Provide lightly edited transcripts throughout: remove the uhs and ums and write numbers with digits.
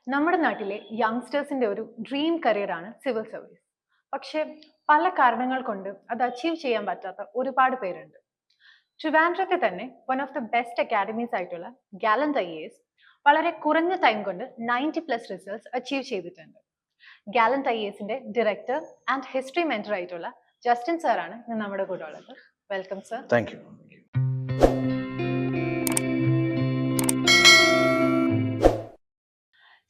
നമ്മുടെ നാട്ടിലെ യങ്സ്റ്റേഴ്സിന്റെ ഒരു ഡ്രീം കരിയറാണ് സിവിൽ സർവീസ്. പക്ഷെ പല കാരണങ്ങൾ കൊണ്ട് അത് അച്ചീവ് ചെയ്യാൻ പറ്റാത്ത ഒരുപാട് പേരുണ്ട്. ട്രിവാൻഡ്രത്തെ തന്നെ one of the best academies ആയിട്ടുള്ള ഗാലന്റ് IAS വളരെ കുറഞ്ഞ ടൈം കൊണ്ട് 90+ റിസൾട്ട്സ് അച്ചീവ് ചെയ്തിട്ടുണ്ട്. ഗാലന്റ് IASന്റെ ഡയറക്ടർ ആൻഡ് ഹിസ്റ്ററി മെന്റർ ആയിട്ടുള്ള ജസ്റ്റിൻ സാറാണ് ഇന്ന് നമ്മുടെ കൂടെ ഉള്ളത്. Welcome sir. Thank you.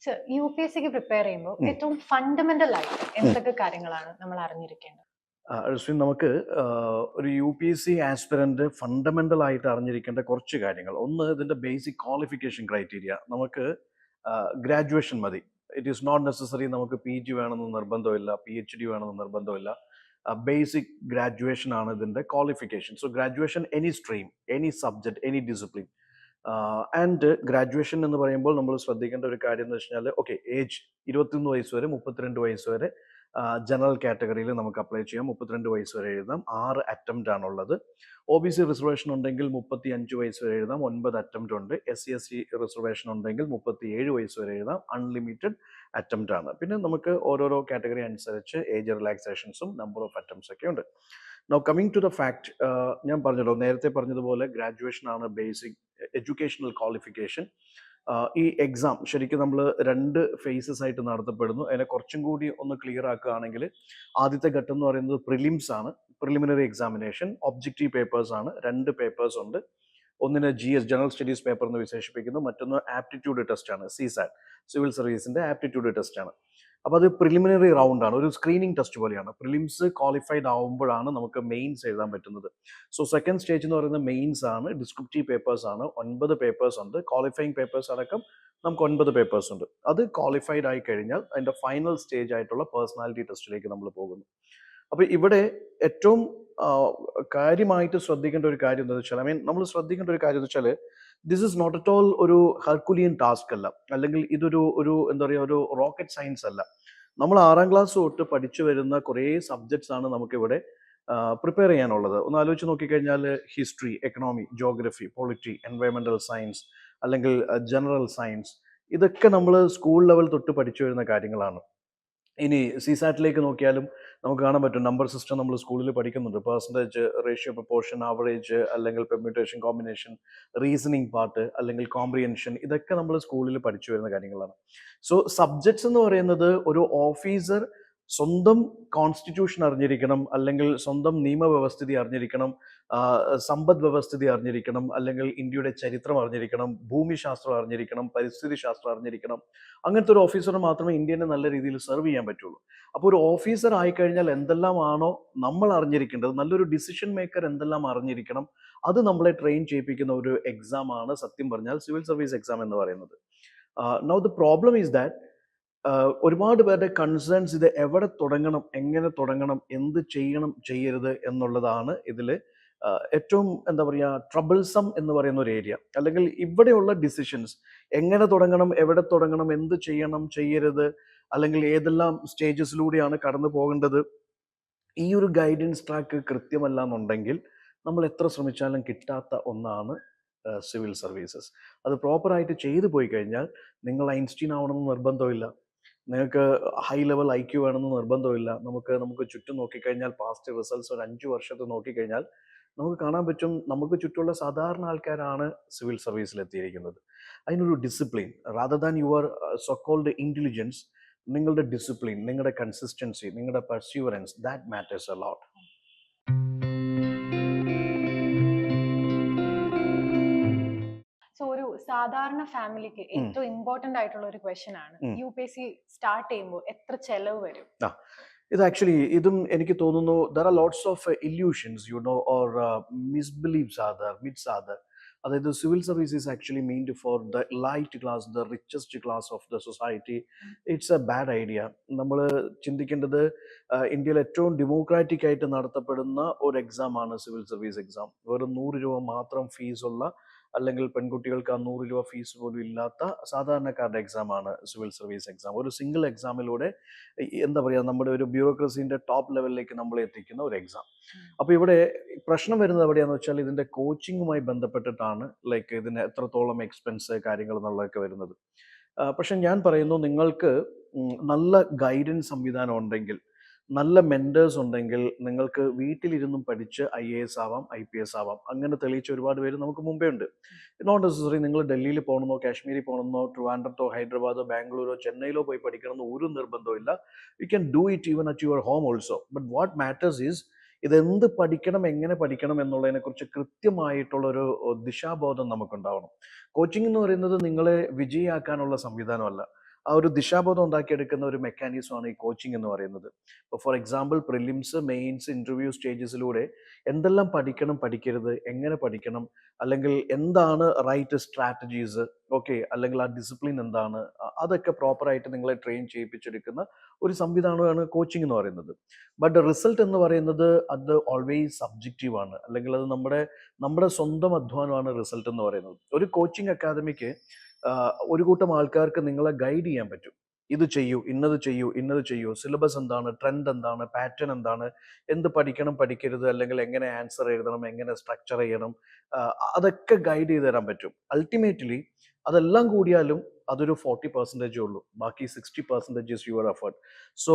Sir, UPSCക്ക് പ്രിപ്പയർ ചെയ്യുമ്പോൾ ഏറ്റവും ഫണ്ടമെന്റൽ ആയിട്ട് എന്തൊക്കെ കാര്യങ്ങളാണ് നമ്മൾ അറിഞ്ഞിരിക്കേണ്ടത്? അശ്വിൻ, നമുക്ക് ഒരു UPSC ആസ്പിറന്റ് ഫണ്ടമെന്റൽ ആയിട്ട് അറിഞ്ഞിരിക്കേണ്ട കുറച്ച് കാര്യങ്ങൾ. ഒന്ന്, ഇതിന്റെ ബേസിക് ക്വാളിഫിക്കേഷൻ ക്രൈറ്റീരിയ. നമുക്ക് ഗ്രാജുവേഷൻ മതി. ഇറ്റ് ഈസ് നോട്ട് നെസസറി നമുക്ക് PG വേണമെന്ന് നിർബന്ധമില്ല, PhD വേണമെന്ന് നിർബന്ധമില്ല. ബേസിക് ഗ്രാജുവേഷൻ ആണ് ഇതിന്റെ qualification. So graduation, any stream, any subject, any discipline. And graduation എന്ന് പറയുമ്പോൾ നമ്മൾ ശ്രദ്ധിക്കേണ്ട ഒരു കാര്യം എന്ന് വെച്ചാൽ, ഓക്കെ, ഏജ് 21 വയസ്സ് വരെ 32 വയസ്സ് വരെ ജനറൽ കാറ്റഗറിയിൽ നമുക്ക് അപ്ലൈ ചെയ്യാം. 32 വയസ്സ് വരെ എഴുതാം. 6 അറ്റംപ്റ്റ് ആണുള്ളത്. OBC റിസർവേഷൻ ഉണ്ടെങ്കിൽ 35 വയസ്സ് വരെ എഴുതാം. 9 അറ്റംപ്റ്റ് ഉണ്ട്. SC റിസർവേഷൻ ഉണ്ടെങ്കിൽ 37 വയസ്സ് വരെ എഴുതാം. അൺലിമിറ്റഡ് അറ്റംപ്റ്റ് ആണ്. പിന്നെ നമുക്ക് ഓരോരോ കാറ്റഗറി അനുസരിച്ച് ഏജ് റിലാക്സേഷൻസും നമ്പർ ഓഫ് അറ്റംപ്റ്റ്സ് ഒക്കെ ഉണ്ട്. Now coming to the fact, ഞാൻ പറഞ്ഞല്ലോ, നേരത്തെ പറഞ്ഞതുപോലെ ഗ്രാജുവേഷൻ ആണ് ബേസിക് എഡ്യൂക്കേഷണൽ ക്വാളിഫിക്കേഷൻ. ഈ എക്സാം ശരിക്കും നമ്മൾ 2 ഫേസസ് ആയിട്ട് നടത്തപ്പെടുന്നു. അതിനെ കുറച്ചും കൂടി ഒന്ന് ക്ലിയർ ആക്കുകയാണെങ്കിൽ, ആദ്യത്തെ ഘട്ടം എന്ന് പറയുന്നത് പ്രിലിംസ് ആണ്, പ്രിലിമിനറി എക്സാമിനേഷൻ. ഒബ്ജക്റ്റീവ് പേപ്പേഴ്സ് ആണ്. 2 പേപ്പേഴ്സ് ഉണ്ട്. ഒന്നിന് GS ജനറൽ സ്റ്റഡീസ് പേപ്പർ എന്ന് വിശേഷിപ്പിക്കുന്നു. മറ്റൊന്ന് ആപ്റ്റിറ്റ്യൂഡ് ടെസ്റ്റ് ആണ്, CSAT, സിവിൽ സർവീസിന്റെ ആപ്റ്റിറ്റ്യൂഡ് ടെസ്റ്റ് ആണ്. അപ്പോൾ അത് പ്രിലിമിനറി റൗണ്ട് ആണ്, ഒരു സ്ക്രീനിങ് ടെസ്റ്റ് പോലെയാണ്. പ്രിലിംസ് ക്വാളിഫൈഡ് ആവുമ്പോഴാണ് നമുക്ക് മെയിൻസ് എഴുതാൻ പറ്റുന്നത്. സോ സെക്കൻഡ് സ്റ്റേജ് എന്ന് പറയുന്നത് മെയിൻസ് ആണ്. ഡിസ്ക്രിപ്റ്റീവ് പേപ്പേഴ്സ് ആണ്. 9 പേപ്പേഴ്സ് ഉണ്ട്. ക്വാളിഫയിങ് പേപ്പേഴ്സ് അടക്കം നമുക്ക് 9 പേപ്പേഴ്സ് ഉണ്ട്. അത് ക്വാളിഫൈഡ് ആയി കഴിഞ്ഞാൽ അതിന്റെ ഫൈനൽ സ്റ്റേജ് ആയിട്ടുള്ള പേഴ്സണാലിറ്റി ടെസ്റ്റിലേക്ക് നമ്മൾ പോകുന്നു. അപ്പൊ ഇവിടെ ഏറ്റവും കാര്യമായിട്ട് ശ്രദ്ധിക്കേണ്ട ഒരു കാര്യം എന്താണെന്ന് വെച്ചാൽ, നമ്മൾ ശ്രദ്ധിക്കേണ്ട ഒരു കാര്യം എന്ന് വെച്ചാൽ, this is not at all ഒരു ഹെർക്കുലിയൻ ടാസ്ക് അല്ല, അല്ലെങ്കിൽ ഇതൊരു ഒരു എന്താ പറയുക, ഒരു റോക്കറ്റ് സയൻസ് അല്ല. നമ്മൾ 6ാം ക്ലാസ് തൊട്ട് പഠിച്ചു വരുന്ന കുറേ സബ്ജക്ട്സ് ആണ് നമുക്കിവിടെ പ്രിപ്പയർ ചെയ്യാനുള്ളത്. ഒന്ന് ആലോചിച്ച് നോക്കിക്കഴിഞ്ഞാൽ, ഹിസ്റ്ററി, എക്കണോമി, ജോഗ്രഫി, പൊളിറ്റി, എൻവയോൺമെന്റൽ സയൻസ്, അല്ലെങ്കിൽ ജനറൽ സയൻസ്, ഇതൊക്കെ നമ്മൾ സ്കൂൾ ലെവൽ തൊട്ട് പഠിച്ചു വരുന്ന കാര്യങ്ങളാണ്. ഇനി CSATലേക്ക് നോക്കിയാലും നമുക്ക് കാണാൻ പറ്റും, നമ്പർ സിസ്റ്റം നമ്മൾ സ്കൂളിൽ പഠിക്കുന്നുണ്ട്. പെർസെൻറ്റേജ്, റേഷ്യോ, പ്രൊപ്പോർഷൻ, ആവറേജ്, അല്ലെങ്കിൽ പെർമ്യൂട്ടേഷൻ, കോമ്പിനേഷൻ, റീസണിങ് പാർട്ട്, അല്ലെങ്കിൽ കോംപ്രിഹെൻഷൻ, ഇതൊക്കെ നമ്മൾ സ്കൂളിൽ പഠിച്ചു വരുന്ന കാര്യങ്ങളാണ്. സോ സബ്ജക്ട്സ് എന്ന് പറയുന്നത്, ഒരു ഓഫീസർ സ്വന്തം കോൺസ്റ്റിറ്റ്യൂഷൻ അറിഞ്ഞിരിക്കണം, അല്ലെങ്കിൽ സ്വന്തം നിയമവ്യവസ്ഥിതി അറിഞ്ഞിരിക്കണം, സമ്പദ് വ്യവസ്ഥിതി അറിഞ്ഞിരിക്കണം, അല്ലെങ്കിൽ ഇന്ത്യയുടെ ചരിത്രം അറിഞ്ഞിരിക്കണം, ഭൂമിശാസ്ത്രം അറിഞ്ഞിരിക്കണം, പരിസ്ഥിതി ശാസ്ത്രം അറിഞ്ഞിരിക്കണം. അങ്ങനത്തെ ഒരു ഓഫീസർ മാത്രമേ ഇന്ത്യനെ നല്ല രീതിയിൽ സെർവ് ചെയ്യാൻ പറ്റുള്ളൂ. അപ്പോൾ ഒരു ഓഫീസർ ആയിക്കഴിഞ്ഞാൽ എന്തെല്ലാമാണോ നമ്മൾ അറിഞ്ഞിരിക്കേണ്ടത്, നല്ലൊരു ഡിസിഷൻ മേക്കർ എന്തെല്ലാം അറിഞ്ഞിരിക്കണം, അത് നമ്മളെ ട്രെയിൻ ചെയ്യിപ്പിക്കുന്ന ഒരു എക്സാം ആണ് സത്യം പറഞ്ഞാൽ സിവിൽ സർവീസ് എക്സാം എന്ന് പറയുന്നത്. Now the problem is that, ഒരുപാട് പേരുടെ കൺസേൺസ് ഇത് എവിടെ തുടങ്ങണം, എങ്ങനെ തുടങ്ങണം, എന്ത് ചെയ്യണം, ചെയ്യരുത് എന്നുള്ളതാണ് ഇതിൽ ഏറ്റവും എന്താ പറയുക, ട്രബിൾസം എന്ന് പറയുന്ന ഒരു ഏരിയ. അല്ലെങ്കിൽ ഇവിടെയുള്ള ഡിസിഷൻസ്, എങ്ങനെ തുടങ്ങണം, എവിടെ തുടങ്ങണം, എന്ത് ചെയ്യണം, ചെയ്യരുത്, അല്ലെങ്കിൽ ഏതെല്ലാം സ്റ്റേജസിലൂടെയാണ് കടന്നു പോകേണ്ടത്, ഈ ഒരു ഗൈഡൻസ് ട്രാക്ക് കൃത്യമല്ല എന്നുണ്ടെങ്കിൽ നമ്മൾ എത്ര ശ്രമിച്ചാലും കിട്ടാത്ത ഒന്നാണ് സിവിൽ സർവീസസ്. അത് പ്രോപ്പറായിട്ട് ചെയ്തു പോയി കഴിഞ്ഞാൽ, നിങ്ങൾ ഐൻസ്റ്റീൻ ആവണമെന്ന് നിർബന്ധമില്ല, നിങ്ങൾക്ക് ഹൈ ലെവൽ IQ വേണമെന്ന് നിർബന്ധമില്ല. നമുക്ക് ചുറ്റും നോക്കിക്കഴിഞ്ഞാൽ, പാസ്റ്റ് റിസൾട്ട്സ് ഒരു 5 വർഷത്തെ നോക്കിക്കഴിഞ്ഞാൽ നമുക്ക് കാണാൻ പറ്റും, നമുക്ക് ചുറ്റുമുള്ള സാധാരണ ആൾക്കാരാണ് സിവിൽ സർവീസിൽ എത്തിയിരിക്കുന്നത്. അതിനൊരു discipline, rather than your so called intelligence, നിങ്ങളുടെ ഡിസിപ്ലിൻ, നിങ്ങളുടെ കൺസിസ്റ്റൻസി, നിങ്ങളുടെ perseverance, that matters a lot. So ഒരു സാധാരണ ഫാമിലിക്ക് ഏറ്റവും ഇമ്പോർട്ടന്റ് ആയിട്ടുള്ള ഒരു ക്വസ്റ്റ്യൻ ആണ്, UPSC സ്റ്റാർട്ട് ചെയ്യുമ്പോൾ എത്ര ചെലവ് വരും? ഇത് ആക്ച്വലി, ഇതും എനിക്ക് തോന്നുന്നു, there are lots of illusions, or misbelieves are there, myths are there. അതായത് civil service is actually meant for the light class, the richest class of the society. It's a bad idea. നമ്മൾ ചിന്തിക്കേണ്ടത്, ഇന്ത്യയിൽ ഏറ്റവും democratic ആയിട്ട് നടത്തപ്പെടുന്ന ഒരു എക്സാമാണ് civil service exam. വെറും 100 രൂപ മാത്രം ഫീസുള്ള, അല്ലെങ്കിൽ പെൺകുട്ടികൾക്ക് ആ 100 രൂപ ഫീസ് പോലും ഇല്ലാത്ത സാധാരണക്കാരുടെ എക്സാമാണ് സിവിൽ സർവീസ് എക്സാം. ഒരു സിംഗിൾ എക്സാമിലൂടെ എന്താ പറയുക, നമ്മുടെ ഒരു ബ്യൂറോക്രസീൻ്റെ ടോപ്പ് ലെവലിലേക്ക് നമ്മളെ എത്തിക്കുന്ന ഒരു എക്സാം. അപ്പോൾ ഇവിടെ പ്രശ്നം വരുന്നത് എവിടെയാണെന്ന് വെച്ചാൽ, ഇതിൻ്റെ കോച്ചിങ്ങുമായി ബന്ധപ്പെട്ടിട്ടാണ്. ലൈക്ക് ഇതിന് എത്രത്തോളം എക്സ്പെൻസ്, കാര്യങ്ങൾ എന്നുള്ളതൊക്കെ വരുന്നത്. പക്ഷെ ഞാൻ പറയുന്നു നിങ്ങൾക്ക് നല്ല ഗൈഡൻസ് സംവിധാനം ഉണ്ടെങ്കിൽ, നല്ല മെൻറ്റേഴ്സ് ഉണ്ടെങ്കിൽ നിങ്ങൾക്ക് വീട്ടിലിരുന്നും പഠിച്ച് IAS ആവാം, IPS ആവാം. അങ്ങനെ തെളിയിച്ച ഒരുപാട് പേര് നമുക്ക് മുമ്പേ ഉണ്ട്. നോട്ട് നെസസറി നിങ്ങൾ ഡൽഹിയിൽ പോകണമെന്നോ കാശ്മീരിൽ പോകണമെന്നോ ട്രിവാൻഡ്രത്തോ ഹൈദരാബാദോ ബാംഗ്ലൂരോ ചെന്നൈയിലോ പോയി പഠിക്കണമെന്നോ ഒരു നിർബന്ധവും ഇല്ല. You can do it even at your home also. But what matters is ഇതെന്ത് പഠിക്കണം, എങ്ങനെ പഠിക്കണം എന്നുള്ളതിനെക്കുറിച്ച് കൃത്യമായിട്ടുള്ളൊരു ദിശാബോധം നമുക്കുണ്ടാവണം. കോച്ചിങ് എന്ന് പറയുന്നത് നിങ്ങളെ വിജയിയാക്കാനുള്ള സംവിധാനമല്ല. ആ ഒരു ദിശാബോധം ഉണ്ടാക്കിയെടുക്കുന്ന ഒരു മെക്കാനിസമാണ് ഈ കോച്ചിങ് എന്ന് പറയുന്നത്. ഇപ്പോൾ for example prelims, mains, interview സ്റ്റേജസിലൂടെ എന്തെല്ലാം പഠിക്കണം, പഠിക്കരുത്, എങ്ങനെ പഠിക്കണം, അല്ലെങ്കിൽ എന്താണ് റൈറ്റ് സ്ട്രാറ്റജീസ്, ഓക്കെ, അല്ലെങ്കിൽ ആ ഡിസിപ്ലിൻ എന്താണ്, അതൊക്കെ പ്രോപ്പറായിട്ട് നിങ്ങളെ ട്രെയിൻ ചെയ്യിപ്പിച്ചെടുക്കുന്ന ഒരു സംവിധാനമാണ് കോച്ചിങ് എന്ന് പറയുന്നത്. ബട്ട് റിസൾട്ട് എന്ന് പറയുന്നത് അത് ഓൾവേസ് സബ്ജക്റ്റീവ് ആണ്, അല്ലെങ്കിൽ അത് നമ്മുടെ സ്വന്തം അധ്വാനമാണ് റിസൾട്ട് എന്ന് പറയുന്നത്. ഒരു കോച്ചിങ് അക്കാദമിക്ക് ഒരു കൂട്ടം ആൾക്കാർക്ക് നിങ്ങളെ ഗൈഡ് ചെയ്യാൻ പറ്റും. ഇത് ചെയ്യൂ, ഇന്നത് ചെയ്യൂ, ഇന്നത് ചെയ്യൂ, സിലബസ് എന്താണ്, ട്രെൻഡ് എന്താണ്, പാറ്റേൺ എന്താണ്, എന്ത് പഠിക്കണം, പഠിക്കരുത്, അല്ലെങ്കിൽ എങ്ങനെ ആൻസർ എഴുതണം, എങ്ങനെ സ്ട്രക്ചർ ചെയ്യണം, അതൊക്കെ ഗൈഡ് ചെയ്ത് തരാൻ പറ്റും. അൾട്ടിമേറ്റ്ലി അതെല്ലാം കൂടിയാലും അതൊരു 40% ഉള്ളൂ. ബാക്കി 60% is your effort. So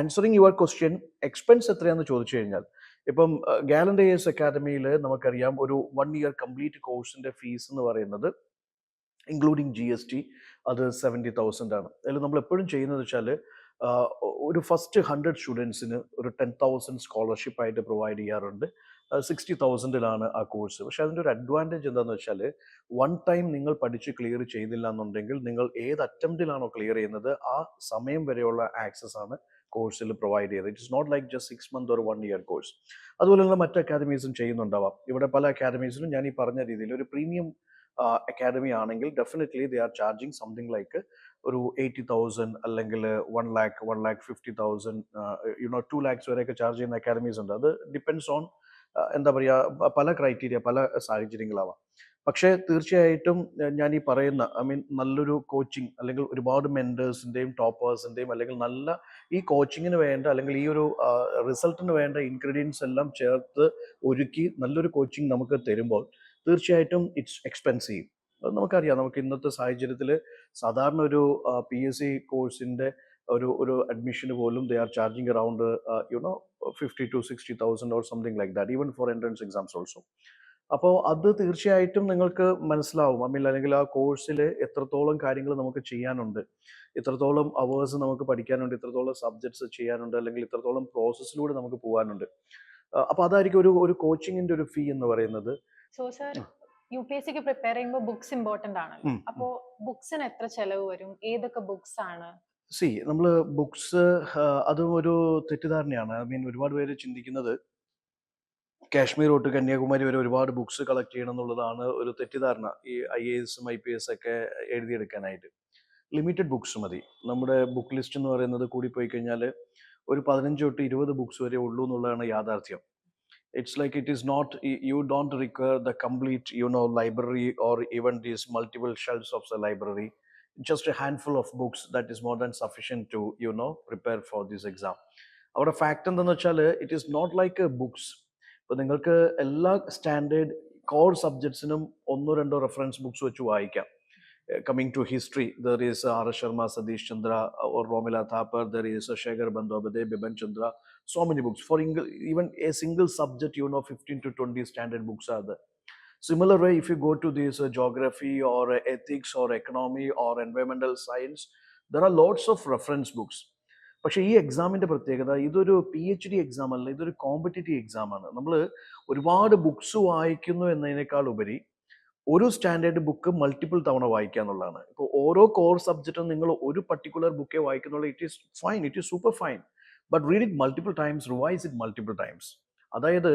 answering your question, expense എത്രയാണെന്ന് ചോദിച്ചു കഴിഞ്ഞാൽ, ഇപ്പം ഗാലന്റ് IAS അക്കാദമിയിൽ നമുക്കറിയാം ഒരു 1 ഇയർ കംപ്ലീറ്റ് കോഴ്സിന്റെ ഫീസ് എന്ന് പറയുന്നത് ഇൻക്ലൂഡിങ് GST അത് 70,000 ആണ്. അതിൽ നമ്മൾ എപ്പോഴും ചെയ്യുന്നത് വെച്ചാൽ ഒരു ഫസ്റ്റ് 100 സ്റ്റുഡൻസിന് ഒരു 10,000 സ്കോളർഷിപ്പ് ആയിട്ട് പ്രൊവൈഡ് ചെയ്യാറുണ്ട്. 60,000-ലാണ് ആ കോഴ്സ്. പക്ഷേ അതിൻ്റെ ഒരു അഡ്വാൻറ്റേജ് എന്താണെന്ന് വെച്ചാൽ, വൺ ടൈം നിങ്ങൾ പഠിച്ച് ക്ലിയർ ചെയ്തില്ല എന്നുണ്ടെങ്കിൽ നിങ്ങൾ ഏത് അറ്റംപ്റ്റിലാണോ ക്ലിയർ ചെയ്യുന്നത് ആ സമയം വരെയുള്ള ആക്സസ് ആണ് കോഴ്സിൽ പ്രൊവൈഡ് ചെയ്തത്. It is not like just 6 month ഒരു 1 ഇയർ കോഴ്സ്. അതുപോലെയുള്ള മറ്റ് അക്കാദമീസും ചെയ്യുന്നുണ്ടാവാം. ഇവിടെ പല അക്കാദമീസിലും ഞാൻ ഈ പറഞ്ഞ രീതിയിൽ ഒരു പ്രീമിയം അക്കാഡമി ആണെങ്കിൽ definitely they are charging something like ഒരു 80,000 അല്ലെങ്കിൽ 1 lakh, 1,50,000, 2 lakhs വരെയൊക്കെ ചാർജ് ചെയ്യുന്ന അക്കാഡമീസ് ഉണ്ട്. അത് ഡിപ്പെൻഡ്സ് ഓൺ എന്താ പറയുക, പല ക്രൈറ്റീരിയ, പല സാഹചര്യങ്ങളാവാം. പക്ഷേ തീർച്ചയായിട്ടും ഞാൻ ഈ പറയുന്ന നല്ലൊരു കോച്ചിങ്, അല്ലെങ്കിൽ ഒരുപാട് മെൻറ്റേഴ്സിൻ്റെയും ടോപ്പേഴ്സിൻ്റെയും, അല്ലെങ്കിൽ നല്ല ഈ കോച്ചിങ്ങിന് വേണ്ട, അല്ലെങ്കിൽ ഈ ഒരു റിസൾട്ടിന് വേണ്ട ഇൻഗ്രീഡിയൻസ് എല്ലാം ചേർത്ത് ഒരുക്കി നല്ലൊരു കോച്ചിങ് നമുക്ക് തരുമ്പോൾ തീർച്ചയായിട്ടും ഇറ്റ്സ് എക്സ്പെൻസീവ്. അത് നമുക്കറിയാം. നമുക്ക് ഇന്നത്തെ സാഹചര്യത്തിൽ സാധാരണ ഒരു PSC കോഴ്സിൻ്റെ ഒരു അഡ്മിഷന് പോലും they are charging around 50 to 60,000 or something like that, even for entrance exams also. അപ്പോൾ അത് തീർച്ചയായിട്ടും നിങ്ങൾക്ക് മനസ്സിലാവും. അല്ലെങ്കിൽ ആ കോഴ്സിൽ എത്രത്തോളം കാര്യങ്ങൾ നമുക്ക് ചെയ്യാനുണ്ട്, ഇത്രത്തോളം അവേഴ്സ് നമുക്ക് പഠിക്കാനുണ്ട്, ഇത്രത്തോളം സബ്ജക്ട്സ് ചെയ്യാനുണ്ട്, അല്ലെങ്കിൽ ഇത്രത്തോളം പ്രോസസ്സിലൂടെ നമുക്ക് പോകാനുണ്ട്. അപ്പോൾ അതായിരിക്കും ഒരു കോച്ചിങ്ങിൻ്റെ ഒരു ഫീ എന്ന് പറയുന്നത്. സോ സർ, UPSCക്ക് പ്രിപ്പയർ ചെയ്യുമ്പോൾ ബുക്സ് ഇമ്പോർട്ടന്റ് ആണല്ലോ. അപ്പോ ബുക്സിന് എത്ര ചെലവ് വരും, ഏതൊക്കെ ബുക്സ് ആണ്? നമ്മൾ ബുക്സ്, അതും ഒരു തെറ്റിദ്ധാരണയാണ്. ഒരുപാട് പേര് ചിന്തിക്കുന്നത് കാശ്മീർ തൊട്ട് കന്യാകുമാരി വരെ ഒരുപാട് ബുക്സ് കളക്ട് ചെയ്യണം എന്നുള്ളതാണ് ഒരു തെറ്റിദ്ധാരണ. ഈ IASും IPS ഒക്കെ എഴുതിയെടുക്കാനായിട്ട് ലിമിറ്റഡ് ബുക്സ് മതി. നമ്മുടെ ബുക്ക് ലിസ്റ്റ് എന്ന് പറയുന്നത് കൂടിപ്പോയി കഴിഞ്ഞാൽ ഒരു 15 തൊട്ട് 20 ബുക്സ് വരെ ഉള്ളൂ എന്നുള്ളതാണ് യാഥാർത്ഥ്യം. It's like it is not, you don't require the complete library, or even these multiple shelves of the library. Just a handful of books, that is more than sufficient to prepare for this exam. Our fact എന്തെന്ന് വെച്ചാൽ, it is not like a books. ഇപ്പോൾ നിങ്ങൾക്ക് എല്ലാ standard core സബ്ജക്ട്സിനും 1-2 reference books വെച്ച് വായിക്കാം. Coming to history, there is R. Sharma, Satish Chandra, or Romila Thapar, there is Shekhar Bandyopadhyay, Biban Chandra, so many books. For even a single subject, 15 to 20 standard books are there. Similar way, if you go to this geography or ethics or economy or environmental science, there are lots of reference books. പക്ഷേ ഈ എക്സാമിൻ്റെ പ്രത്യേകത, ഇതൊരു PhD exam അല്ല, ഇതൊരു competitive എക്സാമാണ്. നമ്മൾ ഒരുപാട് books വായിക്കുന്നു എന്നതിനേക്കാൾ ഉപരി ഒരു സ്റ്റാൻഡേർഡ് ബുക്ക് മൾട്ടിപ്പിൾ തവണ വായിക്കുക എന്നുള്ളതാണ്. ഇപ്പോൾ ഓരോ കോർ സബ്ജക്റ്റും നിങ്ങൾ ഒരു പർട്ടിക്കുലർ ബുക്കേ വായിക്കുന്നുള്ളൂ, it is fine, it is super fine. But read it multiple times, revise it multiple times. അതായത്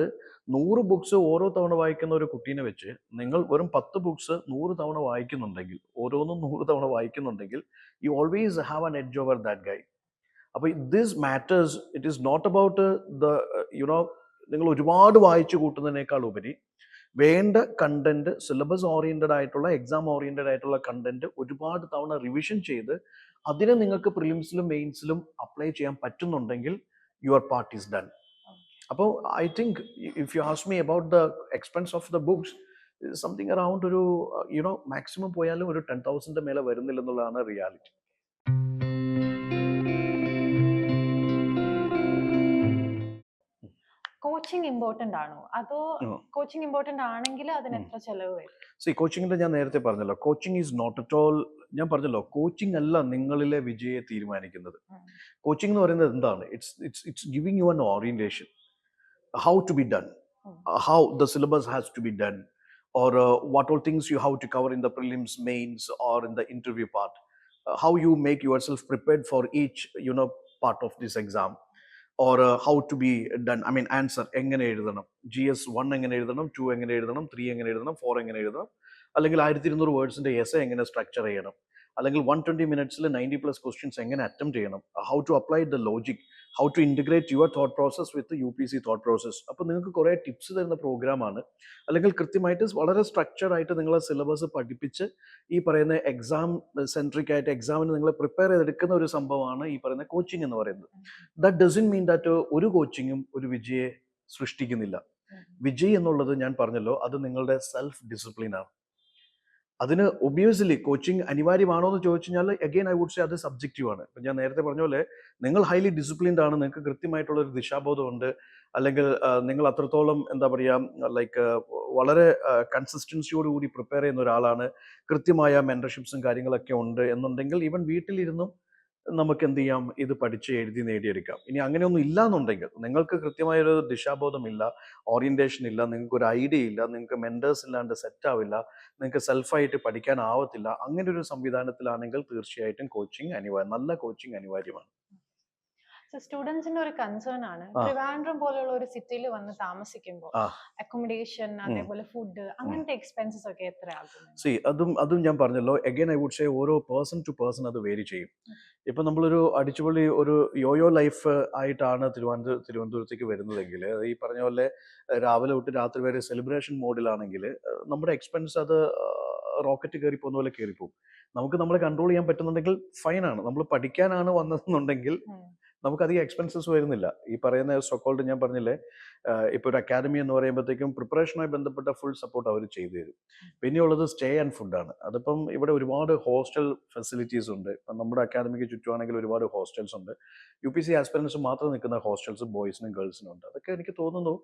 100 ബുക്സ് ഓരോ തവണ വായിക്കുന്ന ഒരു കുട്ടീനെ വെച്ച് നിങ്ങൾ വെറും 10 ബുക്സ് 100 തവണ വായിക്കുന്നുണ്ടെങ്കിൽ, ഓരോന്നും 100 തവണ വായിക്കുന്നുണ്ടെങ്കിൽ, you always have an edge over that guy. അപ്പോൾ this matters. It is not about നിങ്ങൾ ഒരുപാട് വായിച്ചു കൂട്ടുന്നതിനേക്കാൾ ഉപരി വേണ്ട കണ്ടന്റ്, സിലബസ് ഓറിയന്റഡ് ആയിട്ടുള്ള, എക്സാം ഓറിയന്റഡ് ആയിട്ടുള്ള കണ്ടന്റ് ഒരുപാട് തവണ റിവിഷൻ ചെയ്ത് അതിനെ നിങ്ങൾക്ക് പ്രിലിംസിലും മെയിൻസിലും അപ്ലൈ ചെയ്യാൻ പറ്റുന്നുണ്ടെങ്കിൽ യുവർ പാർട്ട് ഈസ് ഡൺ. അപ്പോൾ I think if you ask me about the expense of the books, something around ഒരു മാക്സിമം പോയാലും ഒരു 10,000 മേലെ വരുന്നില്ലെന്നുള്ളതാണ് റിയാലിറ്റി. കോച്ചിങ് ഇമ്പോർട്ടന്റ് ആണോ, അതോ കോച്ചിങ് ഇമ്പോർട്ടന്റ് ആണെങ്കിൽ അതിന് എത്ര ചെലവ് വരും? കോച്ചിങ്ങിന്റെ ഞാൻ നേരത്തെ പറഞ്ഞല്ലോ, coaching is not at all. ഞാൻ പറഞ്ഞല്ലോ, കോച്ചിങ് അല്ല നിങ്ങളിലെ വിജയെ തീരുമാനിക്കുന്നത്. കോച്ചിങ് എന്ന് പറയുന്നത് എന്താണ്? It's giving you an orientation, how to be done, how the syllabus has to be done, or what all things you have to cover in the prelims, mains, or in the interview part, how you make yourself prepared for each part of this exam, or how to be done. I mean, answer എങ്ങനെ എഴുതണം, GS1 എങ്ങനെ എഴുതണം, 2 എങ്ങനെ എഴുതണം, 3 എങ്ങനെ എഴുതണം, 4 എങ്ങനെ എഴുതണം, അല്ലെങ്കിൽ 1200 വേർഡ്സിന്റെ എസ്സേ എങ്ങനെ സ്ട്രക്ചർ ചെയ്യണം, അല്ലെങ്കിൽ 120 മിനിറ്റ്സിൽ 90+ ക്വസ്റ്റ്യൻസ് എങ്ങനെ അറ്റംപ്റ്റ് ചെയ്യണം, how to apply the logic, how to integrate your thought process with UPC thought process. അപ്പോൾ നിങ്ങൾക്ക് കുറേ ടിപ്സ് തരുന്ന പ്രോഗ്രാമാണ്. അല്ലെങ്കിൽ കൃത്യമായിട്ട് വളരെ സ്ട്രക്ചർഡ് ആയിട്ട് നിങ്ങളെ സിലബസ് പഠിപ്പിച്ച് ഈ പറയുന്ന എക്സാം സെൻട്രിക് ആയിട്ട് എക്സാമിന് നിങ്ങളെ പ്രിപ്പയർ ചെയ്തെടുക്കുന്ന ഒരു സംഭവമാണ് ഈ പറയുന്ന കോച്ചിങ് എന്ന് പറയുന്നത്. ദാറ്റ് ഡസൻറ്റ് മീൻ ദാറ്റ് ഒരു കോച്ചിങ്ങും ഒരു വിജയെ സൃഷ്ടിക്കുന്നില്ല. വിജയ് എന്നുള്ളത് ഞാൻ പറഞ്ഞല്ലോ, അത് നിങ്ങളുടെ സെൽഫ് ഡിസിപ്ലിനാണ്. അതിന് ഒബിയസ്ലി കോച്ചിങ് അനിവാര്യമാണോ എന്ന് ചോദിച്ചു കഴിഞ്ഞാൽ അഗെയിൻ ഐ വുഡ് സേ അത് സബ്ജക്റ്റീവ് ആണ്. ഇപ്പം ഞാൻ നേരത്തെ പറഞ്ഞ പോലെ നിങ്ങൾ ഹൈലി ഡിസിപ്ലിൻഡ് ആണ്, നിങ്ങൾക്ക് കൃത്യമായിട്ടുള്ള ഒരു ദിശാബോധമുണ്ട്, അല്ലെങ്കിൽ നിങ്ങൾ അത്രത്തോളം എന്താ പറയുക ലൈക്ക് വളരെ കൺസിസ്റ്റൻസിയോടുകൂടി പ്രിപ്പയർ ചെയ്യുന്ന ഒരാളാണ്, കൃത്യമായ മെൻറ്റർഷിപ്സും കാര്യങ്ങളൊക്കെ ഉണ്ട് എന്നുണ്ടെങ്കിൽ ഈവൻ വീട്ടിലിരുന്നും നമുക്ക് എന്ത് ചെയ്യാം, ഇത് പഠിച്ച് എഴുതി നേടിയെടുക്കാം. ഇനി അങ്ങനെയൊന്നും ഇല്ല എന്നുണ്ടെങ്കിൽ, നിങ്ങൾക്ക് കൃത്യമായൊരു ദിശാബോധമില്ല, ഓറിയന്റേഷൻ ഇല്ല, നിങ്ങൾക്ക് ഒരു ഐഡിയ ഇല്ല, നിങ്ങൾക്ക് മെന്റേഴ്സ് ഇല്ലാണ്ട് സെറ്റ് ആവില്ല, നിങ്ങൾക്ക് സെൽഫായിട്ട് പഠിക്കാനാവത്തില്ല, അങ്ങനെ ഒരു സംവിധാനത്തിലാണെങ്കിൽ തീർച്ചയായിട്ടും നല്ല കോച്ചിങ് അനിവാര്യമാണ്. സ്റ്റുഡൻസിന്റെ ഒരു കൺസേൺ ആണ്, ട്രിവാൻഡ്രം പോലെയുള്ള ഒരു സിറ്റിയിൽ വന്ന് താമസിക്കുമ്പോൾ അക്കോമഡേഷൻ, അതേപോലെ ഫുഡ്, അങ്ങനത്തെ എക്സ്പെൻസസ് ഒക്കെ എത്ര ആകും? അതും ഞാൻ പറഞ്ഞല്ലോ, അഗൈൻ ഐ വുഡ് സേ ഓരോ പേഴ്സൺ ടു പേഴ്സൺ അത് വേരി ചെയ്യും. ഇപ്പൊ നമ്മളൊരു അടിച്ചുപൊളി ഒരു യോയോ ലൈഫ് ആയിട്ടാണ് തിരുവനന്തപുരത്തേക്ക് വരുന്നതെങ്കിൽ, ഈ പറഞ്ഞ പോലെ രാവിലെ തൊട്ട് രാത്രി വരെ സെലിബ്രേഷൻ മോഡിലാണെങ്കിൽ നമ്മുടെ എക്സ്പെൻസ് അത് റോക്കറ്റ് കയറി പോകുന്ന പോലെ കയറിപ്പോകും. നമുക്ക് നമ്മളെ കൺട്രോൾ ചെയ്യാൻ പറ്റുന്നുണ്ടെങ്കിൽ ഫൈനാണ്. നമ്മൾ പഠിക്കാനാണ് വന്നതെന്നുണ്ടെങ്കിൽ നമുക്കധികം എക്സ്പെൻസസ് വരുന്നില്ല. ഈ പറയുന്ന സോക്കോൾഡ് ഞാൻ പറഞ്ഞില്ലേ, ഇപ്പോൾ ഒരു അക്കാദമി എന്ന് പറയുമ്പോഴത്തേക്കും പ്രിപ്പറേഷനുമായി ബന്ധപ്പെട്ട ഫുൾ സപ്പോർട്ട് അവർ ചെയ്തു തരും. പിന്നെയുള്ളത് സ്റ്റേ ആൻഡ് ഫുഡാണ്. അതിപ്പം ഇവിടെ ഒരുപാട് ഹോസ്റ്റൽ ഫെസിലിറ്റീസ് ഉണ്ട്. ഇപ്പം നമ്മുടെ അക്കാദമിക്ക് ചുറ്റുമാണെങ്കിൽ ഒരുപാട് ഹോസ്റ്റൽസ് ഉണ്ട്. UPC ആസ്പിറൻസ് മാത്രം നിൽക്കുന്ന ഹോസ്റ്റൽസ് ബോയ്സിനും ഗേൾസിനും ഉണ്ട്. അതൊക്കെ എനിക്ക് തോന്നുന്നു